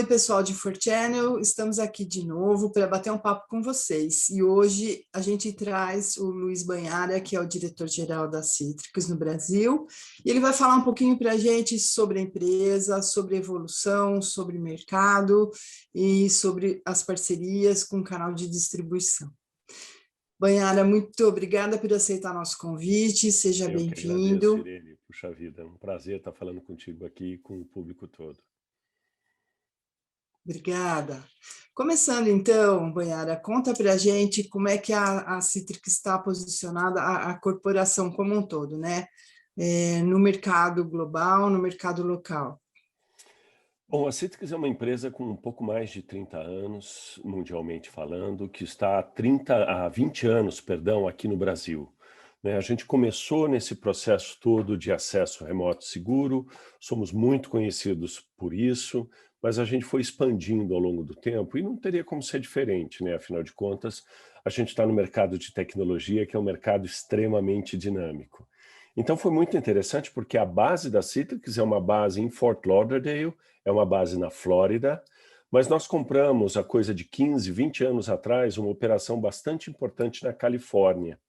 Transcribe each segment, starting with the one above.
Oi, pessoal de 4Channel, estamos aqui de novo para bater um papo com vocês. E hoje a gente traz o Luiz Banhara, que é o diretor-geral da Citrix no Brasil, e ele vai falar um pouquinho para a gente sobre a empresa, sobre evolução, sobre mercado e sobre as parcerias com o canal de distribuição. Banhara, muito obrigada por aceitar nosso convite, seja Eu que agradeço, bem-vindo. Irene. Puxa vida, é um prazer estar falando contigo aqui e com o público todo. Obrigada. Começando então, Banhara, conta para a gente como é que a Citrix está posicionada, a corporação como um todo, né? No mercado global, no mercado local. Bom, a Citrix é uma empresa com um pouco mais de 30 anos, mundialmente falando, que está há 20 anos, perdão, aqui no Brasil. A gente começou nesse processo todo de acesso remoto seguro, somos muito conhecidos por isso, mas a gente foi expandindo ao longo do tempo e não teria como ser diferente, né? Afinal de contas, a gente está no mercado de tecnologia, que é um mercado extremamente dinâmico. Então foi muito interessante porque a base da Citrix é uma base em Fort Lauderdale, é uma base na Flórida, mas nós compramos, há coisa de 15, 20 anos atrás, uma operação bastante importante na Califórnia,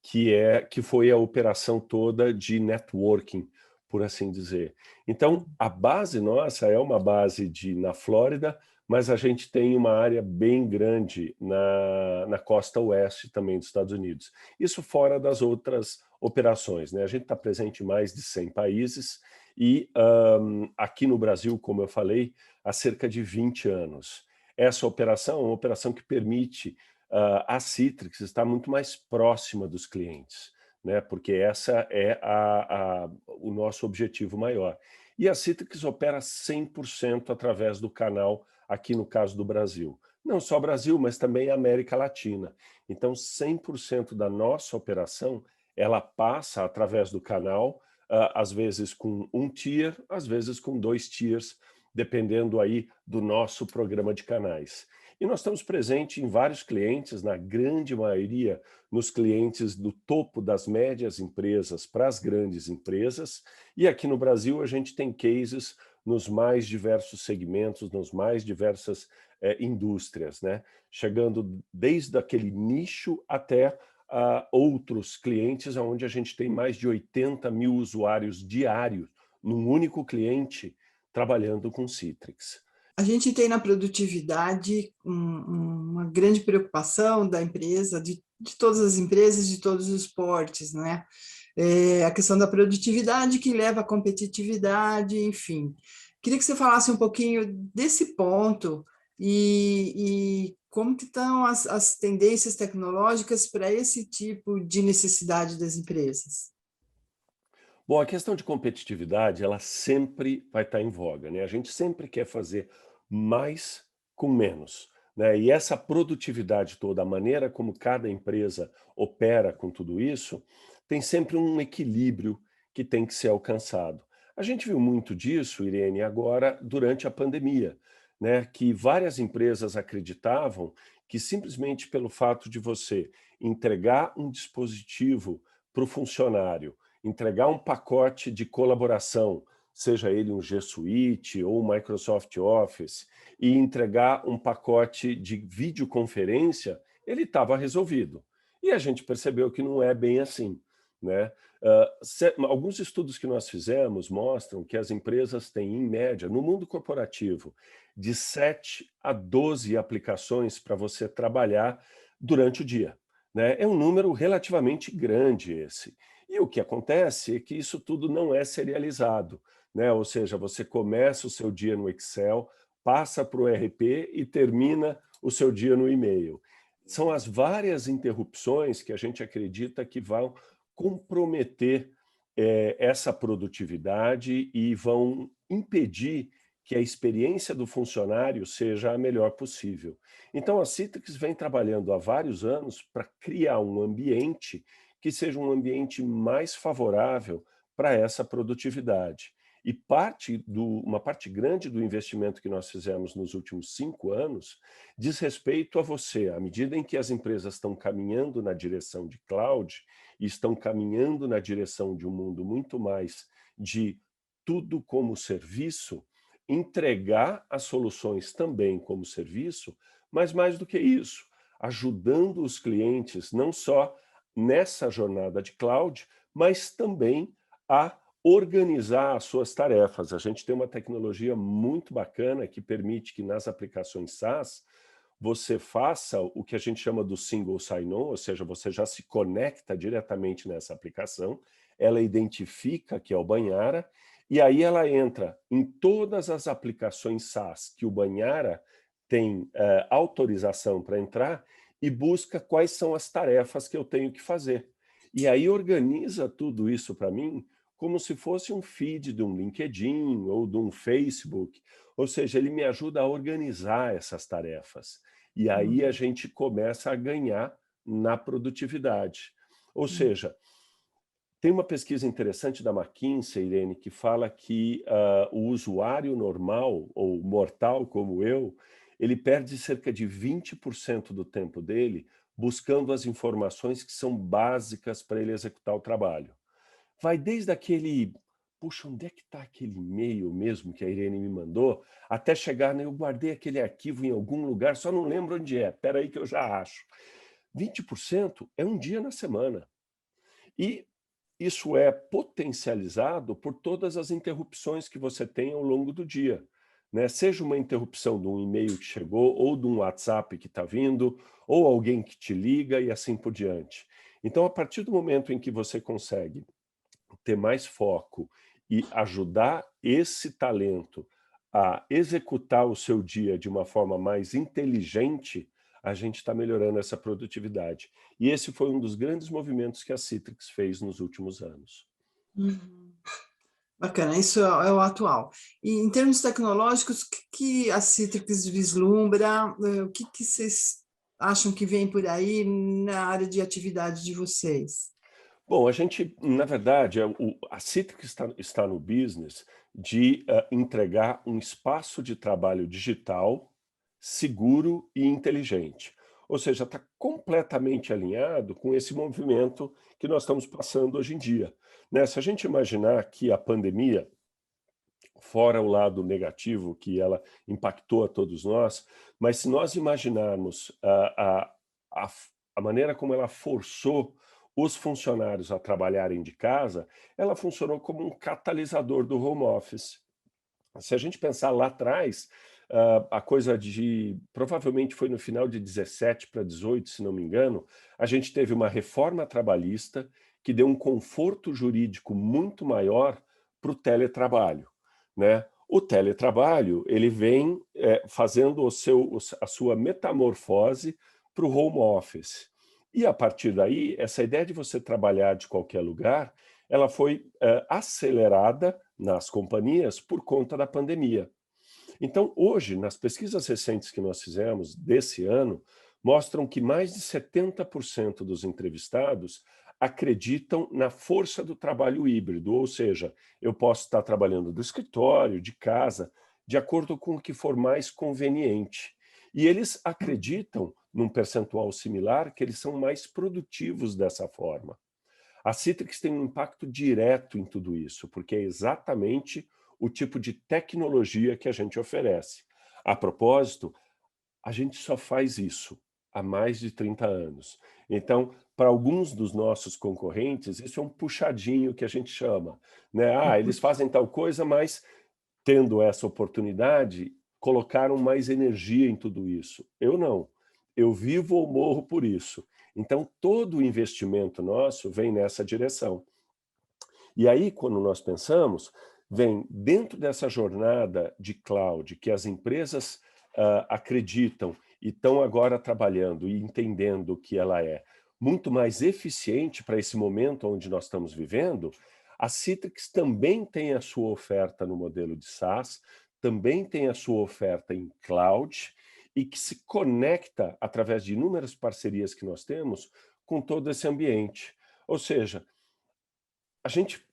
que foi a operação toda de networking, por assim dizer. Então, a base nossa é uma base na Flórida, mas a gente tem uma área bem grande na costa oeste também dos Estados Unidos. Isso fora das outras operações, né? A gente está presente em mais de 100 países e aqui no Brasil, como eu falei, há cerca de 20 anos. Essa operação é uma operação que permite a Citrix estar muito mais próxima dos clientes, né? Porque essa é o nosso objetivo maior. E a Citrix opera 100% através do canal, aqui no caso do Brasil. Não só Brasil, mas também América Latina. Então, 100% da nossa operação, ela passa através do canal, às vezes com um tier, às vezes com 2 tiers, dependendo aí do nosso programa de canais. E nós estamos presentes em vários clientes, na grande maioria, nos clientes do topo das médias empresas para as grandes empresas. E aqui no Brasil a gente tem cases nos mais diversos segmentos, nas mais diversas indústrias, né? Chegando desde aquele nicho até outros clientes, onde a gente tem mais de 80 mil usuários diários num único cliente trabalhando com Citrix. A gente tem na produtividade uma grande preocupação da empresa, de todas as empresas, de todos os portes, né? A questão da produtividade que leva à competitividade, enfim. Queria que você falasse um pouquinho desse ponto e como que estão as tendências tecnológicas para esse tipo de necessidade das empresas. Bom, a questão de competitividade, ela sempre vai estar em voga, né? A gente sempre quer fazer mais com menos, né? E essa produtividade toda, a maneira como cada empresa opera com tudo isso, tem sempre um equilíbrio que tem que ser alcançado. A gente viu muito disso, Irene, agora durante a pandemia, né? Que várias empresas acreditavam que simplesmente pelo fato de você entregar um dispositivo para o funcionário, entregar um pacote de colaboração, seja ele um G Suite ou um Microsoft Office, e entregar um pacote de videoconferência, ele estava resolvido. E a gente percebeu que não é bem assim, né? Alguns estudos que nós fizemos mostram que as empresas têm, em média, no mundo corporativo, de 7 a 12 aplicações para você trabalhar durante o dia, né? É um número relativamente grande esse. E o que acontece é que isso tudo não é serializado, né? Ou seja, você começa o seu dia no Excel, passa para o ERP e termina o seu dia no e-mail. São as várias interrupções que a gente acredita que vão comprometer essa produtividade e vão impedir que a experiência do funcionário seja a melhor possível. Então, a Citrix vem trabalhando há vários anos para criar um ambiente que seja um ambiente mais favorável para essa produtividade. E uma parte grande do investimento que nós fizemos nos últimos 5 anos diz respeito a você. À medida em que as empresas estão caminhando na direção de cloud e estão caminhando na direção de um mundo muito mais de tudo como serviço, entregar as soluções também como serviço, mas mais do que isso, ajudando os clientes não só nessa jornada de cloud, mas também a organizar as suas tarefas. A gente tem uma tecnologia muito bacana que permite que nas aplicações SaaS você faça o que a gente chama do single sign-on, ou seja, você já se conecta diretamente nessa aplicação, ela identifica que é o Banhara, e aí ela entra em todas as aplicações SaaS que o Banhara tem autorização para entrar e busca quais são as tarefas que eu tenho que fazer. E aí organiza tudo isso para mim como se fosse um feed de um LinkedIn ou de um Facebook, ou seja, ele me ajuda a organizar essas tarefas. E aí a Uhum. gente começa a ganhar na produtividade. Ou Uhum. seja, tem uma pesquisa interessante da McKinsey, Irene, que fala que o usuário normal, ou mortal como eu, ele perde cerca de 20% do tempo dele buscando as informações que são básicas para ele executar o trabalho. Vai desde aquele, puxa, onde é que está aquele e-mail mesmo que a Irene me mandou, até chegar, né, eu guardei aquele arquivo em algum lugar, só não lembro onde é, espera aí que eu já acho. 20% é um dia na semana. E isso é potencializado por todas as interrupções que você tem ao longo do dia, né? Seja uma interrupção de um e-mail que chegou, ou de um WhatsApp que está vindo, ou alguém que te liga e assim por diante. Então, a partir do momento em que você consegue ter mais foco e ajudar esse talento a executar o seu dia de uma forma mais inteligente, a gente está melhorando essa produtividade. E esse foi um dos grandes movimentos que a Citrix fez nos últimos anos. Uhum. Bacana, isso é o atual. E em termos tecnológicos, o que a Citrix vislumbra? O que vocês acham que vem por aí na área de atividade de vocês? Bom, a gente, na verdade, a Citrix está no business de entregar um espaço de trabalho digital, seguro e inteligente. Ou seja, está completamente alinhado com esse movimento que nós estamos passando hoje em dia, né? Se a gente imaginar que a pandemia, fora o lado negativo que ela impactou a todos nós, mas se nós imaginarmos a, a maneira como ela forçou os funcionários a trabalharem de casa, ela funcionou como um catalisador do home office. Se a gente pensar lá atrás, a coisa de provavelmente foi no final de 17 para 18, se não me engano, a gente teve uma reforma trabalhista que deu um conforto jurídico muito maior para o teletrabalho, né? O teletrabalho, ele vem fazendo a sua metamorfose para o home office. E a partir daí, essa ideia de você trabalhar de qualquer lugar, ela foi acelerada nas companhias por conta da pandemia. Então, hoje, nas pesquisas recentes que nós fizemos desse ano, mostram que mais de 70% dos entrevistados acreditam na força do trabalho híbrido, ou seja, eu posso estar trabalhando do escritório, de casa, de acordo com o que for mais conveniente. E eles acreditam, num percentual similar, que eles são mais produtivos dessa forma. A Citrix tem um impacto direto em tudo isso, porque é exatamente o tipo de tecnologia que a gente oferece. A propósito, a gente só faz isso há mais de 30 anos. Então, para alguns dos nossos concorrentes, isso é um puxadinho que a gente chama, né? Ah, eles fazem tal coisa, mas tendo essa oportunidade, colocaram mais energia em tudo isso. Eu não. Eu vivo ou morro por isso. Então, todo o investimento nosso vem nessa direção. E aí, quando nós pensamos, vem dentro dessa jornada de cloud que as empresas acreditam e estão agora trabalhando e entendendo que ela é muito mais eficiente para esse momento onde nós estamos vivendo, a Citrix também tem a sua oferta no modelo de SaaS, também tem a sua oferta em cloud e que se conecta através de inúmeras parcerias que nós temos com todo esse ambiente. Ou seja, a gente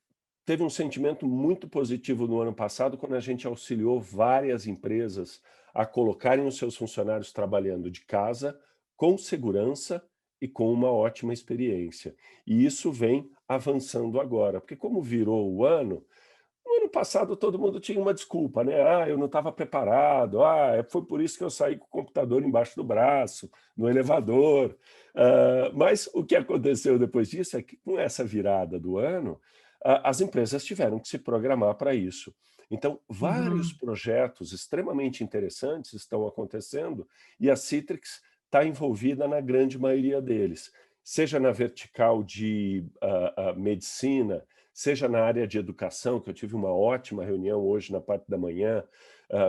teve um sentimento muito positivo no ano passado quando a gente auxiliou várias empresas a colocarem os seus funcionários trabalhando de casa, com segurança e com uma ótima experiência. E isso vem avançando agora, porque como virou o ano, No ano passado todo mundo tinha uma desculpa, né? Ah, eu não estava preparado, foi por isso que eu saí com o computador embaixo do braço, no elevador. Mas o que aconteceu depois disso é que, com essa virada do ano, as empresas tiveram que se programar para isso. Então, vários Uhum, projetos extremamente interessantes estão acontecendo e a Citrix está envolvida na grande maioria deles, seja na vertical de medicina, seja na área de educação, que eu tive uma ótima reunião hoje na parte da manhã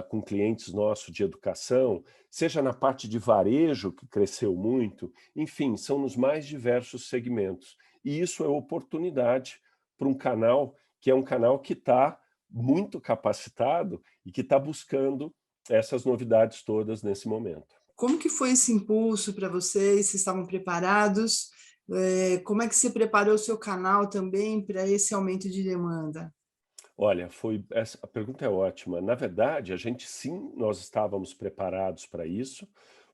com clientes nossos de educação, seja na parte de varejo, que cresceu muito, enfim, são nos mais diversos segmentos. E isso é oportunidade para um canal que é um canal que está muito capacitado e que está buscando essas novidades todas nesse momento. como que foi esse impulso para vocês? Vocês estavam preparados? Como é que você preparou o seu canal também para esse aumento de demanda? Olha, a pergunta é ótima. Na verdade, a gente sim, nós estávamos preparados para isso,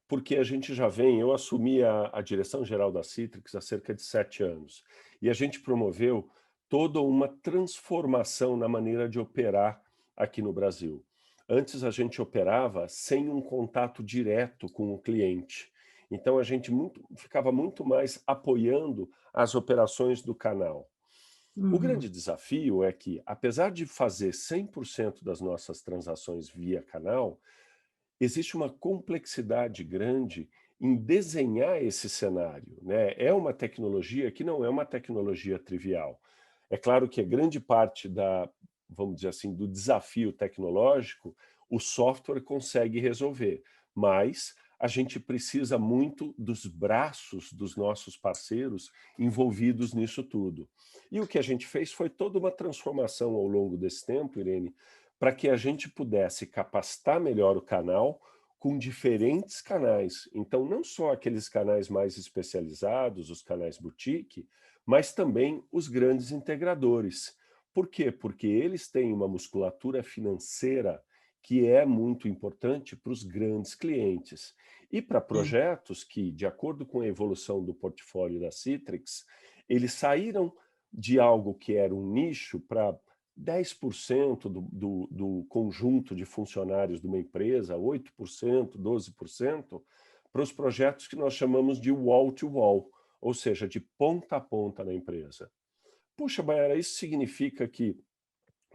porque a gente já vem, eu assumi a direção geral da Citrix há cerca de 7 anos, e a gente promoveu toda uma transformação na maneira de operar aqui no Brasil. Antes a gente operava sem um contato direto com o cliente. Então a gente ficava muito mais apoiando as operações do canal. O Uhum, grande desafio é que, apesar de fazer 100% das nossas transações via canal, existe uma complexidade grande em desenhar esse cenário, né? É uma tecnologia que não é uma tecnologia trivial. É claro que a grande parte vamos dizer assim, do desafio tecnológico, o software consegue resolver, mas a gente precisa muito dos braços dos nossos parceiros envolvidos nisso tudo. E o que a gente fez foi toda uma transformação ao longo desse tempo, Irene, para que a gente pudesse capacitar melhor o canal com diferentes canais. Então, não só aqueles canais mais especializados, os canais boutique, mas também os grandes integradores. Por quê? Porque eles têm uma musculatura financeira que é muito importante para os grandes clientes. E para é. projetos que, de acordo com a evolução do portfólio da Citrix, eles saíram de algo que era um nicho para 10% do conjunto de funcionários de uma empresa, 8%, 12%, para os projetos que nós chamamos de wall-to-wall, ou seja, de ponta a ponta na empresa. Puxa, Baiara, isso significa que,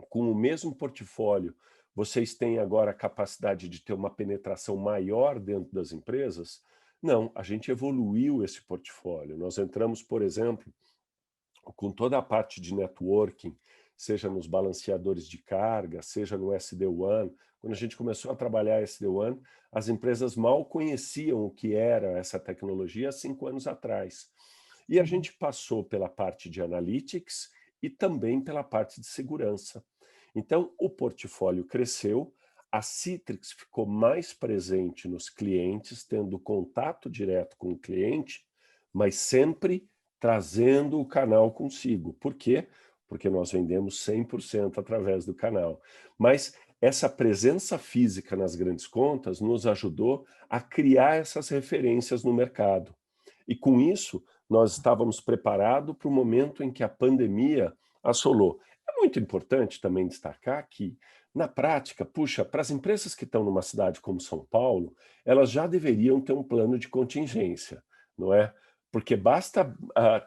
com o mesmo portfólio, vocês têm agora a capacidade de ter uma penetração maior dentro das empresas? Não, a gente evoluiu esse portfólio. Nós entramos, por exemplo, com toda a parte de networking, seja nos balanceadores de carga, seja no SD-WAN. Quando a gente começou a trabalhar SD-WAN, as empresas mal conheciam o que era essa tecnologia há 5 anos atrás. E a Uhum. gente passou pela parte de analytics e também pela parte de segurança. Então, o portfólio cresceu, a Citrix ficou mais presente nos clientes, tendo contato direto com o cliente, mas sempre trazendo o canal consigo. Por quê? Porque nós vendemos 100% através do canal. Mas essa presença física nas grandes contas nos ajudou a criar essas referências no mercado. E com isso, nós estávamos preparados para o momento em que a pandemia assolou. É muito importante também destacar que, na prática, puxa, para as empresas que estão numa cidade como São Paulo, elas já deveriam ter um plano de contingência, não é? Porque basta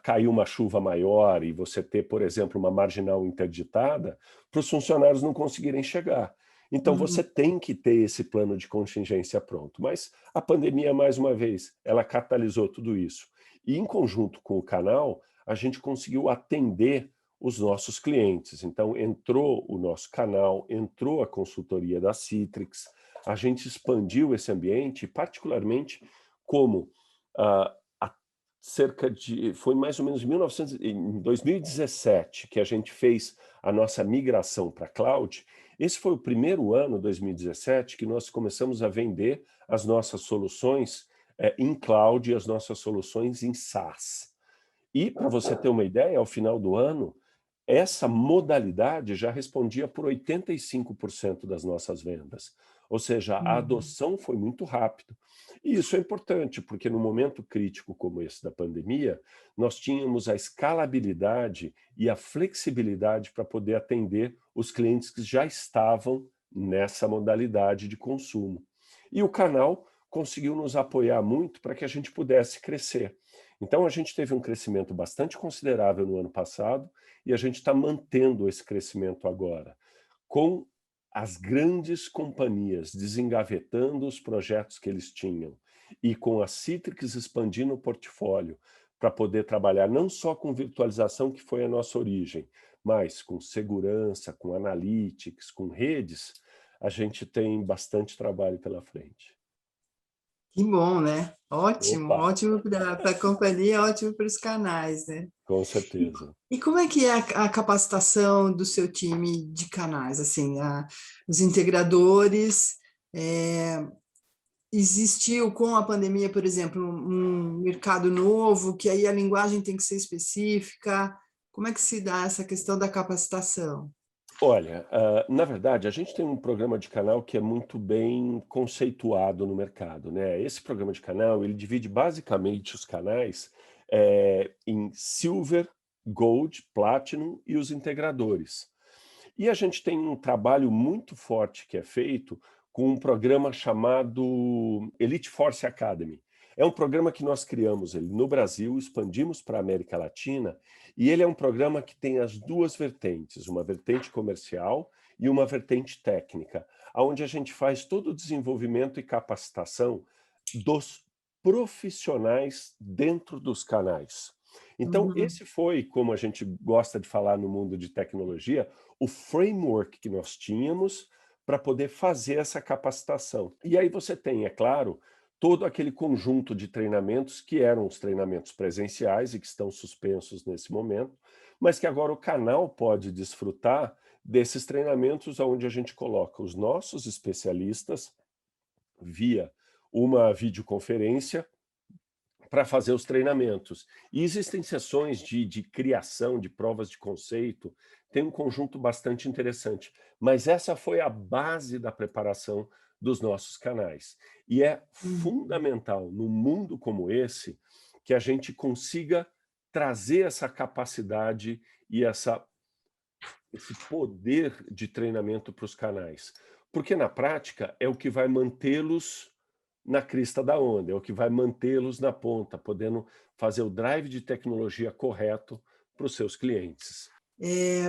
cair uma chuva maior e você ter, por exemplo, uma marginal interditada para os funcionários não conseguirem chegar. Então Uhum. você tem que ter esse plano de contingência pronto. Mas a pandemia, mais uma vez, ela catalisou tudo isso. E em conjunto com o canal, a gente conseguiu atender os nossos clientes. Então entrou o nosso canal, entrou a consultoria da Citrix, a gente expandiu esse ambiente, particularmente como foi mais ou menos em 2017 que a gente fez a nossa migração para cloud. Esse foi o primeiro ano, 2017, que nós começamos a vender as nossas soluções em cloud e as nossas soluções em SaaS. E, para você ter uma ideia, ao final do ano, essa modalidade já respondia por 85% das nossas vendas. ou seja, a Uhum. adoção foi muito rápida. E isso é importante, porque no momento crítico como esse da pandemia, nós tínhamos a escalabilidade e a flexibilidade para poder atender os clientes que já estavam nessa modalidade de consumo. E o canal conseguiu nos apoiar muito para que a gente pudesse crescer. Então, a gente teve um crescimento bastante considerável no ano passado e a gente está mantendo esse crescimento agora, com as grandes companhias desengavetando os projetos que eles tinham e com a Citrix expandindo o portfólio para poder trabalhar não só com virtualização, que foi a nossa origem, mas com segurança, com analytics, com redes, a gente tem bastante trabalho pela frente. Que bom, né? Ótimo, Opa, ótimo para a companhia, ótimo para os canais, né? com E, certeza. e como é que é a capacitação do seu time de canais? Assim, os integradores, é, existiu com a pandemia, por exemplo, um mercado novo, que aí a linguagem tem que ser específica. Como é que se dá essa questão da capacitação? Olha, na verdade, a gente tem um programa de canal que é muito bem conceituado no mercado, né? Esse programa de canal, ele divide basicamente os canais em Silver, Gold, Platinum e os integradores. E a gente tem um trabalho muito forte que é feito com um programa chamado Elite Force Academy. É um programa que nós criamos ele no Brasil, expandimos para a América Latina, e ele é um programa que tem as duas vertentes, uma vertente comercial e uma vertente técnica, onde a gente faz todo o desenvolvimento e capacitação dos profissionais dentro dos canais. Então, Uhum. esse foi, como a gente gosta de falar no mundo de tecnologia, o framework que nós tínhamos para poder fazer essa capacitação. E aí você tem, é claro, todo aquele conjunto de treinamentos que eram os treinamentos presenciais e que estão suspensos nesse momento, mas que agora o canal pode desfrutar desses treinamentos onde a gente coloca os nossos especialistas via uma videoconferência para fazer os treinamentos. E existem sessões de criação, de provas de conceito, tem um conjunto bastante interessante. Mas essa foi a base da preparação dos nossos canais. E é Uhum. fundamental, num mundo como esse, que a gente consiga trazer essa capacidade e esse poder de treinamento para os canais. Porque, na prática, é o que vai mantê-los na crista da onda, é o que vai mantê-los na ponta, podendo fazer o drive de tecnologia correto para os seus clientes.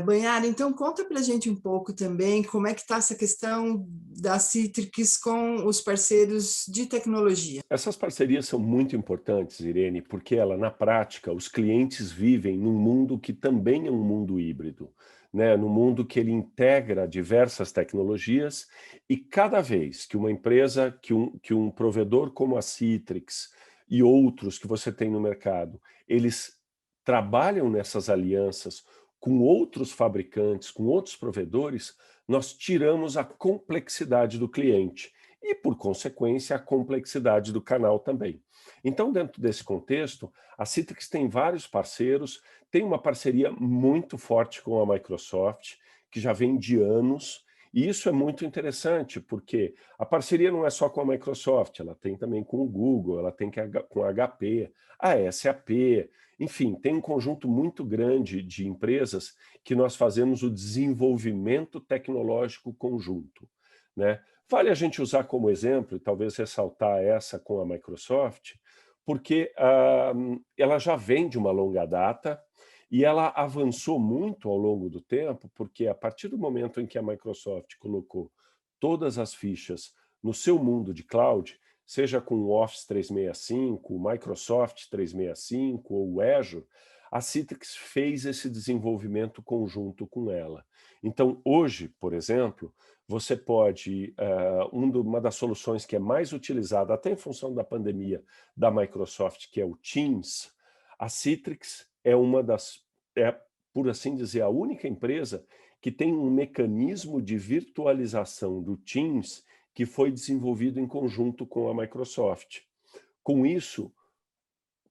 Banhara, então conta para a gente um pouco também como é que está essa questão da Citrix com os parceiros de tecnologia. Essas parcerias são muito importantes, Irene, porque ela, na prática, os clientes vivem num mundo que também é um mundo híbrido, né? Num mundo que ele integra diversas tecnologias e cada vez que uma empresa, que um provedor como a Citrix e outros que você tem no mercado, eles trabalham nessas alianças com outros fabricantes, com outros provedores, nós tiramos a complexidade do cliente e, por consequência, a complexidade do canal também. Então, dentro desse contexto, a Citrix tem vários parceiros, tem uma parceria muito forte com a Microsoft, que já vem de anos, e isso é muito interessante, porque a parceria não é só com a Microsoft, ela tem também com o Google, ela tem com a HP, a SAP, enfim, tem um conjunto muito grande de empresas que nós fazemos o desenvolvimento tecnológico conjunto, né? Vale a gente usar como exemplo, e talvez ressaltar essa com a Microsoft, porque ela já vem de uma longa data e ela avançou muito ao longo do tempo, porque a partir do momento em que a Microsoft colocou todas as fichas no seu mundo de cloud, seja com o Office 365, o Microsoft 365 ou o Azure, a Citrix fez esse desenvolvimento conjunto com ela. Então, hoje, por exemplo, você pode, uma das soluções que é mais utilizada, até em função da pandemia da Microsoft, que é o Teams, a Citrix por assim dizer, a única empresa que tem um mecanismo de virtualização do Teams que foi desenvolvido em conjunto com a Microsoft. Com isso,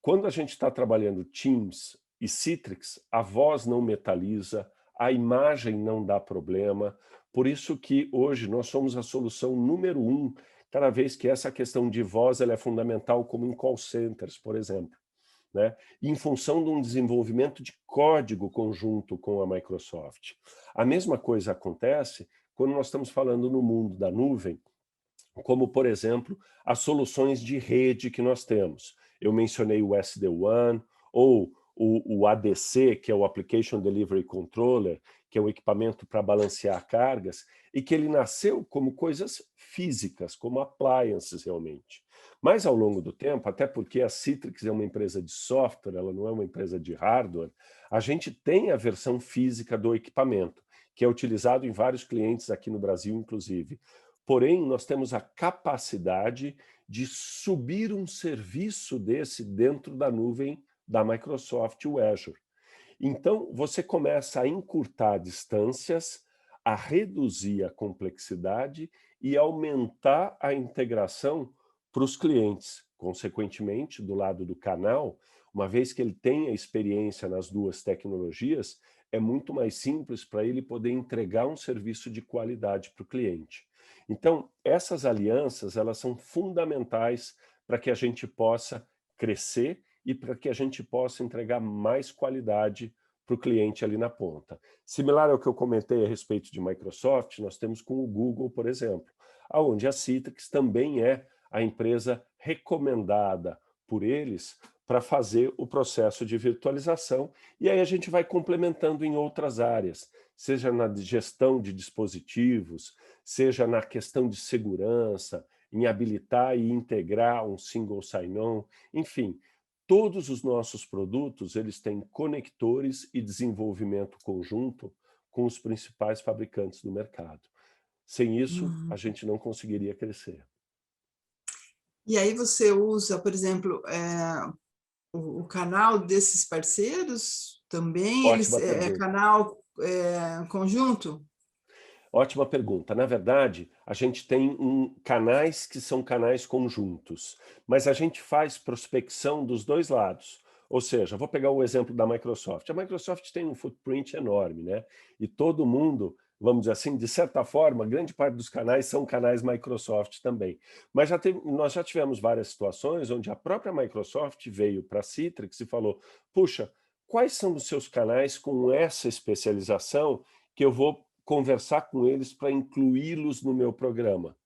quando a gente está trabalhando Teams e Citrix, a voz não metaliza, a imagem não dá problema. Por isso que hoje nós somos a solução número 1, cada vez que essa questão de voz ela é fundamental, como em call centers, por exemplo, né? Em função de um desenvolvimento de código conjunto com a Microsoft. A mesma coisa acontece quando nós estamos falando no mundo da nuvem, como, por exemplo, as soluções de rede que nós temos. Eu mencionei o SD-WAN, ou o ADC, que é o Application Delivery Controller, que é o equipamento para balancear cargas, e que ele nasceu como coisas físicas, como appliances realmente. Mas ao longo do tempo, até porque a Citrix é uma empresa de software, ela não é uma empresa de hardware, a gente tem a versão física do equipamento, que é utilizado em vários clientes aqui no Brasil, inclusive. Porém, nós temos a capacidade de subir um serviço desse dentro da nuvem da Microsoft, o Azure. Então, você começa a encurtar distâncias, a reduzir a complexidade e aumentar a integração para os clientes. Consequentemente, do lado do canal, uma vez que ele tenha experiência nas duas tecnologias, é muito mais simples para ele poder entregar um serviço de qualidade para o cliente. Então, essas alianças, elas são fundamentais para que a gente possa crescer e para que a gente possa entregar mais qualidade para o cliente ali na ponta. Similar ao que eu comentei a respeito de Microsoft, nós temos com o Google, por exemplo, onde a Citrix também é a empresa recomendada por eles para fazer o processo de virtualização, e aí a gente vai complementando em outras áreas, seja na gestão de dispositivos, seja na questão de segurança, em habilitar e integrar um single sign-on, enfim, todos os nossos produtos eles têm conectores e desenvolvimento conjunto com os principais fabricantes do mercado. Sem isso, a gente não conseguiria crescer. E aí você usa, por exemplo, o canal desses parceiros também? Eles Ótima pergunta. canal conjunto? Ótima pergunta. Na verdade, a gente tem canais que são canais conjuntos, mas a gente faz prospecção dos dois lados. Ou seja, vou pegar o exemplo da Microsoft. A Microsoft tem um footprint enorme, né? E todo mundo, vamos dizer assim, de certa forma, grande parte dos canais são canais Microsoft também. Mas nós já tivemos várias situações onde a própria Microsoft veio para a Citrix e falou: puxa, quais são os seus canais com essa especialização que eu vou conversar com eles para incluí-los no meu programa,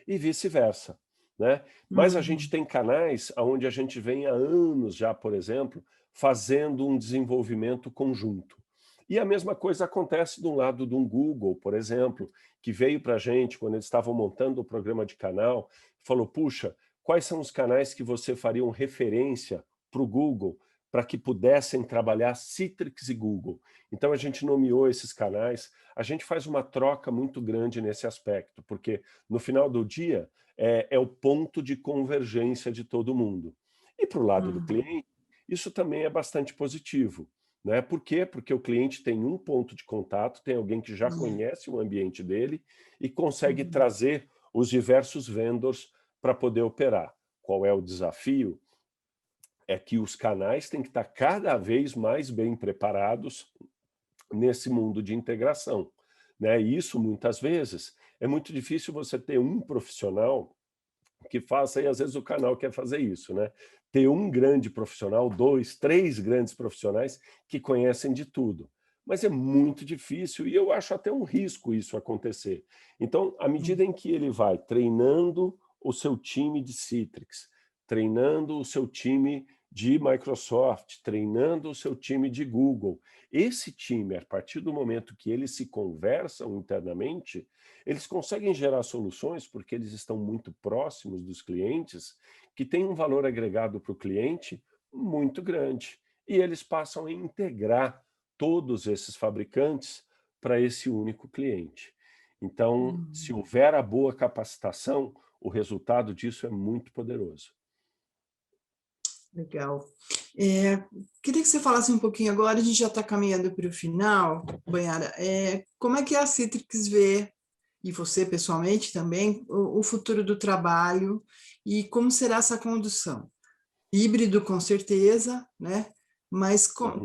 e vice-versa, né? Mas a gente tem canais onde a gente vem há anos já, por exemplo, fazendo um desenvolvimento conjunto. E a mesma coisa acontece do lado de um Google, por exemplo, que veio para a gente, quando eles estavam montando o programa de canal, falou, puxa, quais são os canais que você faria referência para o Google para que pudessem trabalhar Citrix e Google? Então a gente nomeou esses canais, a gente faz uma troca muito grande nesse aspecto, porque no final do dia é o ponto de convergência de todo mundo. E para o lado do cliente, isso também é bastante positivo, né? Por quê? Porque o cliente tem um ponto de contato, tem alguém que já conhece o ambiente dele e consegue trazer os diversos vendors para poder operar. Qual é o desafio? É que os canais têm que estar cada vez mais bem preparados nesse mundo de integração, né? E isso, muitas vezes, é muito difícil você ter um profissional que faça, e às vezes o canal quer fazer isso, né? Ter um grande profissional, 2, 3 grandes profissionais que conhecem de tudo. Mas é muito difícil e eu acho até um risco isso acontecer. Então, à medida em que ele vai treinando o seu time de Citrix, treinando o seu time de Microsoft, treinando o seu time de Google, esse time, a partir do momento que eles se conversam internamente, eles conseguem gerar soluções porque eles estão muito próximos dos clientes, que têm um valor agregado para o cliente muito grande. E eles passam a integrar todos esses fabricantes para esse único cliente. Então, se houver a boa capacitação, o resultado disso é muito poderoso. Legal. Queria que você falasse um pouquinho agora, a gente já está caminhando para o final, Banhara, como é que a Citrix vê, e você pessoalmente também, o futuro do trabalho e como será essa condução? Híbrido, com certeza, né? Mas Uhum.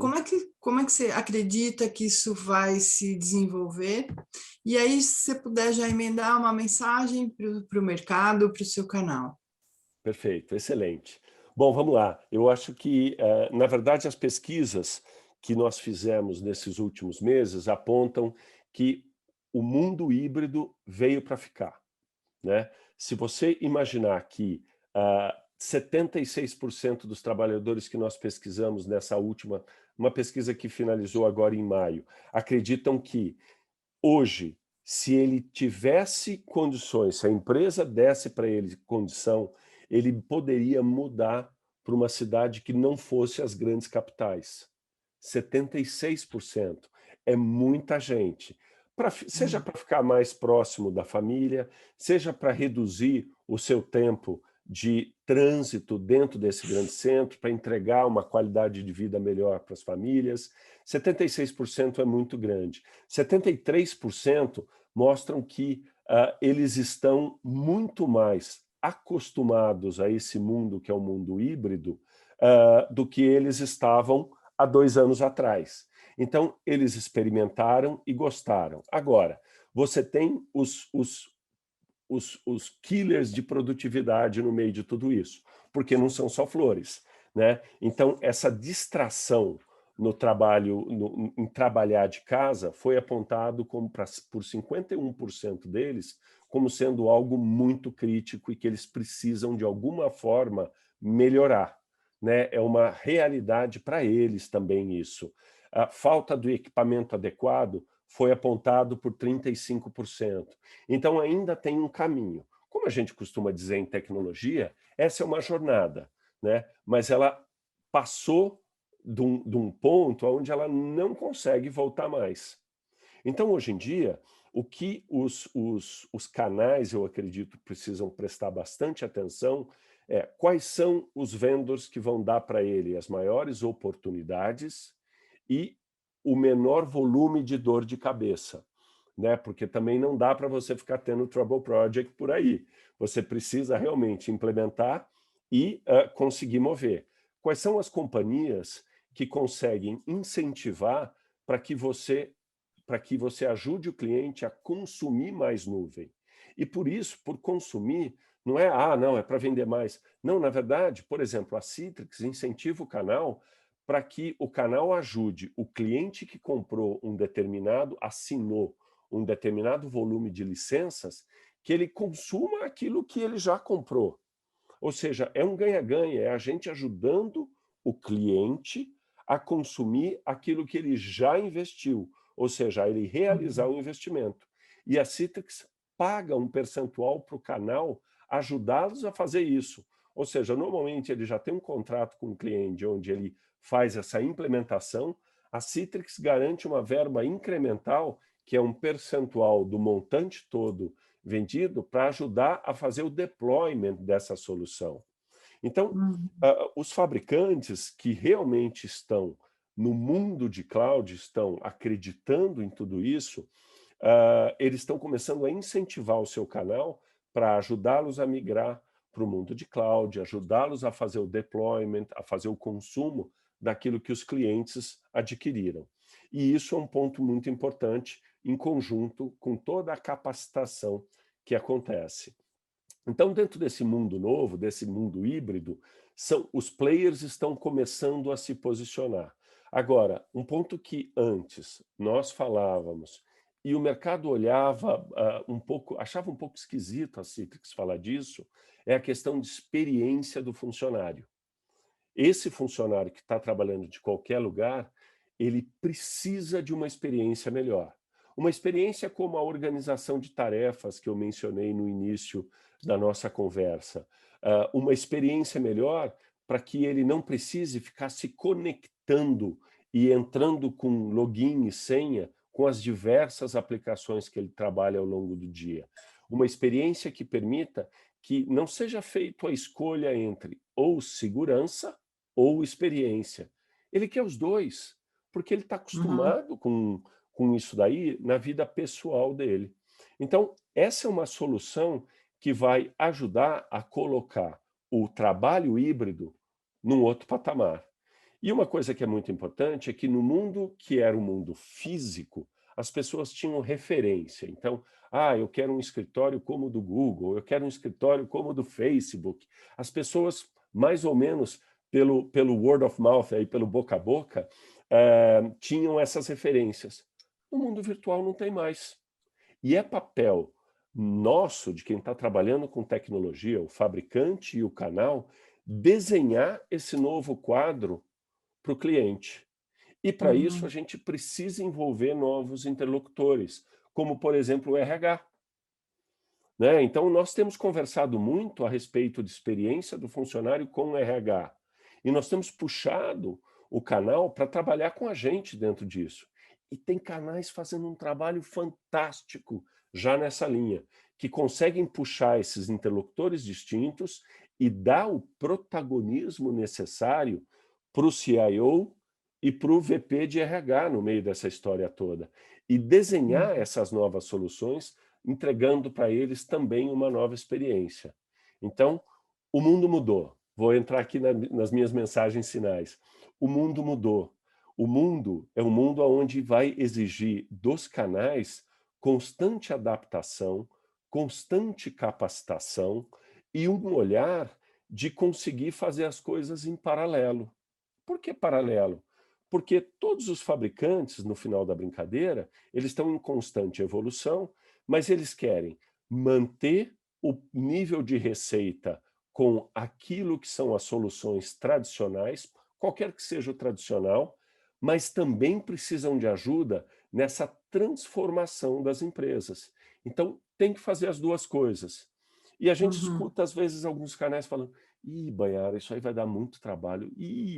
como é que você acredita que isso vai se desenvolver? E aí, se você puder já emendar uma mensagem para o mercado, para o seu canal. Perfeito, excelente. Bom, vamos lá. Eu acho que, na verdade, as pesquisas que nós fizemos nesses últimos meses apontam que o mundo híbrido veio para ficar, né? Se você imaginar que 76% dos trabalhadores que nós pesquisamos nessa última, uma pesquisa que finalizou agora em maio, acreditam que hoje, se ele tivesse condições, se a empresa desse para ele condição, ele poderia mudar para uma cidade que não fosse as grandes capitais. 76% é muita gente. Seja Hum. para ficar mais próximo da família, seja para reduzir o seu tempo de trânsito dentro desse grande centro, para entregar uma qualidade de vida melhor para as famílias. 76% é muito grande. 73% mostram que eles estão muito mais acostumados a esse mundo que é o mundo híbrido do que eles estavam há 2 anos atrás. Então, eles experimentaram e gostaram. Agora, você tem os killers de produtividade no meio de tudo isso, porque não são só flores, né? Então, essa distração no trabalho, em trabalhar de casa, foi apontado como por 51% deles como sendo algo muito crítico e que eles precisam, de alguma forma, melhorar, né? É uma realidade para eles também isso. A falta do equipamento adequado foi apontado por 35%. Então, ainda tem um caminho. Como a gente costuma dizer em tecnologia, essa é uma jornada, né? Mas ela passou de um ponto onde ela não consegue voltar mais. Então, hoje em dia, o que os canais, eu acredito, precisam prestar bastante atenção é quais são os vendors que vão dar para ele as maiores oportunidades e o menor volume de dor de cabeça, né? Porque também não dá para você ficar tendo trouble project por aí. Você precisa realmente implementar e conseguir mover. Quais são as companhias que conseguem incentivar para que você ajude o cliente a consumir mais nuvem? E por isso, por consumir, não é, não, é para vender mais. Não, na verdade, por exemplo, a Citrix incentiva o canal para que o canal ajude o cliente que comprou assinou um determinado volume de licenças, que ele consuma aquilo que ele já comprou. Ou seja, é um ganha-ganha, é a gente ajudando o cliente a consumir aquilo que ele já investiu, ou seja, a ele realizar o investimento. E a Citrix paga um percentual para o canal ajudá-los a fazer isso. Ou seja, normalmente ele já tem um contrato com o cliente onde ele faz essa implementação, a Citrix garante uma verba incremental, que é um percentual do montante todo vendido, para ajudar a fazer o deployment dessa solução. Então, Hum. os fabricantes que realmente estão no mundo de cloud, estão acreditando em tudo isso, eles estão começando a incentivar o seu canal para ajudá-los a migrar para o mundo de cloud, ajudá-los a fazer o deployment, a fazer o consumo daquilo que os clientes adquiriram. E isso é um ponto muito importante em conjunto com toda a capacitação que acontece. Então, dentro desse mundo novo, desse mundo híbrido, os players estão começando a se posicionar. Agora, um ponto que antes nós falávamos e o mercado olhava achava um pouco esquisito a Citrix falar disso, é a questão de experiência do funcionário. Esse funcionário que está trabalhando de qualquer lugar, ele precisa de uma experiência melhor. Uma experiência como a organização de tarefas que eu mencionei no início da nossa conversa. Uma experiência melhor para que ele não precise ficar se conectando e entrando com login e senha com as diversas aplicações que ele trabalha ao longo do dia. Uma experiência que permita que não seja feita a escolha entre ou segurança ou experiência. Ele quer os dois, porque ele está Uhum. acostumado com isso daí na vida pessoal dele. Então, essa é uma solução que vai ajudar a colocar o trabalho híbrido num outro patamar. E uma coisa que é muito importante é que no mundo que era o mundo físico, as pessoas tinham referência. Então, eu quero um escritório como o do Google, eu quero um escritório como o do Facebook. As pessoas, mais ou menos pelo word of mouth, aí, pelo boca a boca, tinham essas referências. No mundo virtual não tem mais. E é papel nosso, de quem está trabalhando com tecnologia, o fabricante e o canal, desenhar esse novo quadro para o cliente. E para isso a Uhum, gente precisa envolver novos interlocutores, como por exemplo o RH. Né? Então nós temos conversado muito a respeito de experiência do funcionário com o RH. E nós temos puxado o canal para trabalhar com a gente dentro disso. E tem canais fazendo um trabalho fantástico já nessa linha, que conseguem puxar esses interlocutores distintos e dar o protagonismo necessário para o CIO e para o VP de RH no meio dessa história toda. E desenhar uhum, essas novas soluções, entregando para eles também uma nova experiência. Então, o mundo mudou. Vou entrar aqui nas minhas mensagens finais. O mundo mudou. O mundo é um mundo onde vai exigir dos canais constante adaptação, constante capacitação e um olhar de conseguir fazer as coisas em paralelo. Por que paralelo? Porque todos os fabricantes, no final da brincadeira, eles estão em constante evolução, mas eles querem manter o nível de receita com aquilo que são as soluções tradicionais, qualquer que seja o tradicional, mas também precisam de ajuda nessa transformação das empresas. Então, tem que fazer as duas coisas. E a gente uhum. escuta, às vezes, alguns canais falando: Baiara, isso aí vai dar muito trabalho.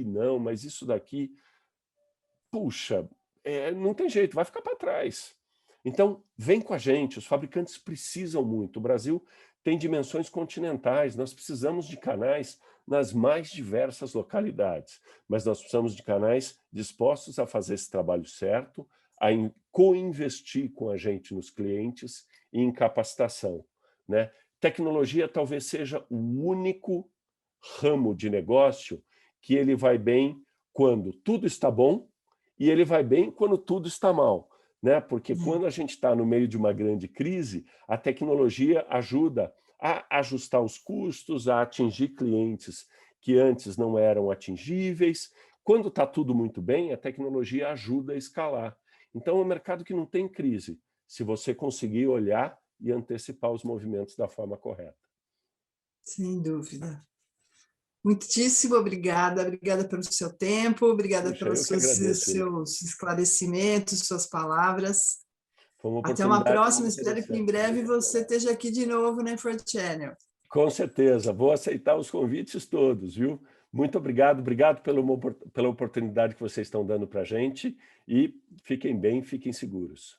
Não, mas isso daqui, puxa, não tem jeito, vai ficar para trás. Então, vem com a gente, os fabricantes precisam muito. O Brasil tem dimensões continentais, nós precisamos de canais nas mais diversas localidades, mas nós precisamos de canais dispostos a fazer esse trabalho certo, a co-investir com a gente nos clientes e em capacitação. Né? Tecnologia talvez seja o único ramo de negócio que ele vai bem quando tudo está bom e ele vai bem quando tudo está mal, né? Porque quando a gente está no meio de uma grande crise, a tecnologia ajuda a ajustar os custos, a atingir clientes que antes não eram atingíveis. Quando está tudo muito bem, a tecnologia ajuda a escalar. Então, é um mercado que não tem crise, se você conseguir olhar e antecipar os movimentos da forma correta. Sem dúvida. Muitíssimo obrigada, obrigada pelo seu tempo, obrigada Puxa, pelos eu que agradeço, Eli. seus esclarecimentos, suas palavras. Foi uma Até uma oportunidade próxima, muito espero que em interessante. breve você esteja aqui de novo na Info Channel. Com certeza, vou aceitar os convites todos, viu? Muito obrigado, obrigado pela oportunidade que vocês estão dando para a gente e fiquem bem, fiquem seguros.